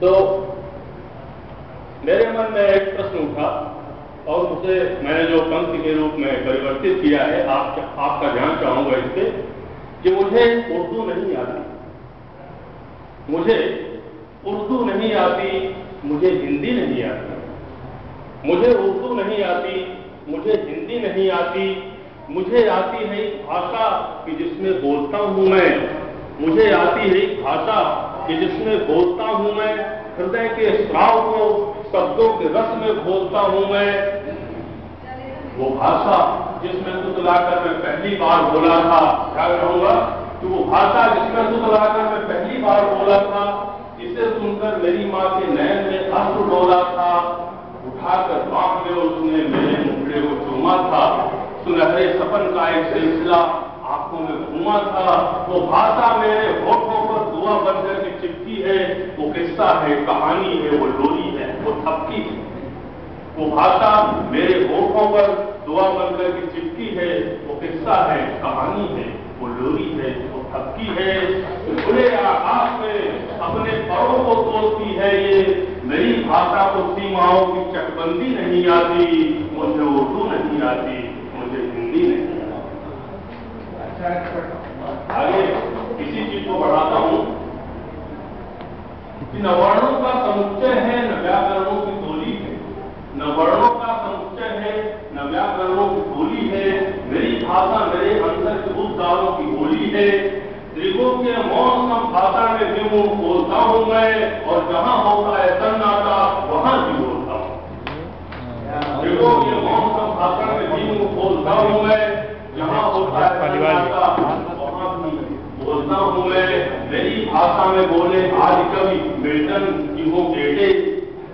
तो मेरे मन में एक प्रश्न उठा और उसे मैंने जो पंक्ति के रूप में परिवर्तित किया है, आपका ध्यान चाहूंगा इस पे कि मुझे उर्दू नहीं आती, मुझे उर्दू नहीं आती, मुझे हिंदी नहीं आती, मुझे उर्दू नहीं आती, मुझे हिंदी नहीं आती, मुझे आती है भाषा कि जिसमें बोलता हूं मैं, मुझे आती है भाषा कि जिसमें बोलता हूं मैं, हृदय के स्राव को शब्दों के रस में घोलता हूं मैं, वो भाषा जिसमें तुतलाकर मैं पहली बार बोला था, ख्याल रहूंगा कि वो भाषा जिसमें तुतलाकर मैं पहली बार बोला था, इसे सुनकर मेरी माँ के नयन में अश्रु डोला था, उठाकर बांध में उसने मेरे मुखड़े को चूमा था, सुनहरे सपन का एक सिलसिला आंखों में घूमा था, वो भाषा मेरे होठों पर दुआ बनकर के चिपकी है, वो किस्सा है, कहानी है, वो लोरी है, वो थपकी है, वो भाषा मेरे होठों पर दुआ बनकर के चिपकी है, वो किस्सा है, कहानी है, वो लोरी है, वो थपकी है, खुले आकाश में अपने परों को तोड़ती है ये, मेरी भाषा को सीमाओं की चकबंदी नहीं आती, मुझे उर्दू नहीं आती, मुझे हिंदी नहीं आती। आगे इसी चीज को बढ़ाता हूं कि न वर्णों का समुच्चय है, न व्याकरणों की टोली है, न वर्णों का समुच्चय है, न व्याकरणों की टोली है, मेरी भाषा मेरे अंतर के उद्गारों की होली है, त्रिगुण के मौन भाषा में विमुख बोलता हूं मैं, और जहां होता है सन्नाटा वहां भी बोलता हूं। त्रिगुण के मौन भाषा में विमुख बोलता हूं मैं, जहां होता है सन्नाटा वहां भी बोलता हूं मैं, मेरी भाषा में बोले आज कवि मिल्टन की वो बेटे,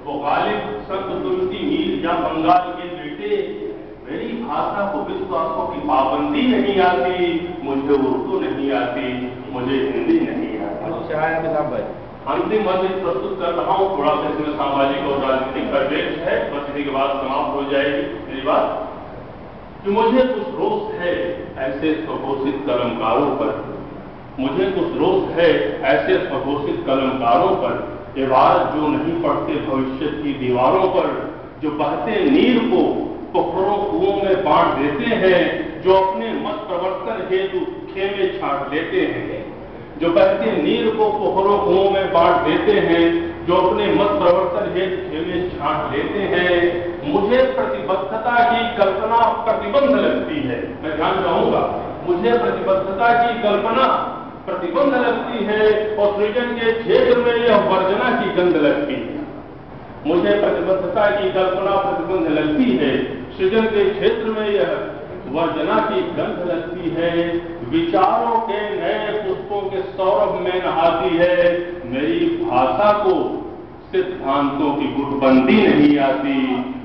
वो गालिब संत तुलसी मीर या बंगाल के बेटे, मेरी भाषा को विश्वासों की पाबंदी नहीं आती, मुझे उर्दू नहीं आती, मुझे हिंदी नहीं आती। अंतिम मत प्रस्तुत कर रहा हूं, थोड़ा सा इसमें सामाजिक और राजनीतिक परिवेश है, बस इसी के बाद समाप्त हो जाएगी मेरी बात, कि मुझे कुछ रोष है ऐसे स्वघोषित कलमकारों पर, मुझे कुछ रोष है ऐसे स्वघोषित कलमकारों पर, इबारत जो नहीं पढ़ते भविष्य की दीवारों पर, जो बहते नीर को पोखरों कुओं में बांट देते हैं, जो अपने मत प्रवर्तन हेतु खेमे छाट देते हैं, जो बहते नीर को पोखरों कुओं में बांट देते हैं, जो अपने मत प्रवर्तन हेतु खेमे छाट देते हैं, मुझे प्रतिबद्धता की कल्पना प्रतिबंध लगती है, मैं ध्यान चाहूंगा, मुझे प्रतिबद्धता की कल्पना प्रतिबंध लगती है, और सृजन के क्षेत्र में यह वर्जना की गंध लगती है, मुझे प्रतिबद्धता की कल्पना प्रतिबंध लगती है, सृजन के क्षेत्र में यह वर्जना की गंध लगती है, विचारों के नए पुष्पों के सौरभ में नहाती है, मेरी भाषा को सिद्धांतों की गुटबंदी नहीं आती,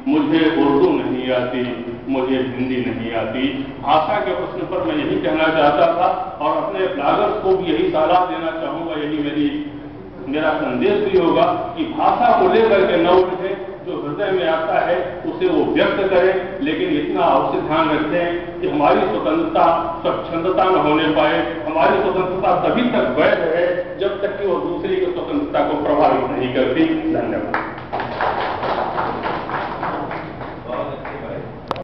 मुझे उर्दू नहीं आती, मुझे हिंदी नहीं आती। भाषा के प्रश्न पर मैं यही कहना चाहता था, और अपने ब्लॉगर्स को भी यही सलाह देना चाहूंगा, यही मेरा संदेश भी होगा कि भाषा को लेकर के न उठे, जो हृदय में आता है उसे वो व्यक्त करें, लेकिन इतना अवश्य ध्यान रखें कि हमारी स्वतंत्रता स्वच्छंदता न होने पाए, हमारी स्वतंत्रता तभी तक वैध है जब तक कि वो दूसरी की स्वतंत्रता को प्रभावित नहीं करती। धन्यवाद।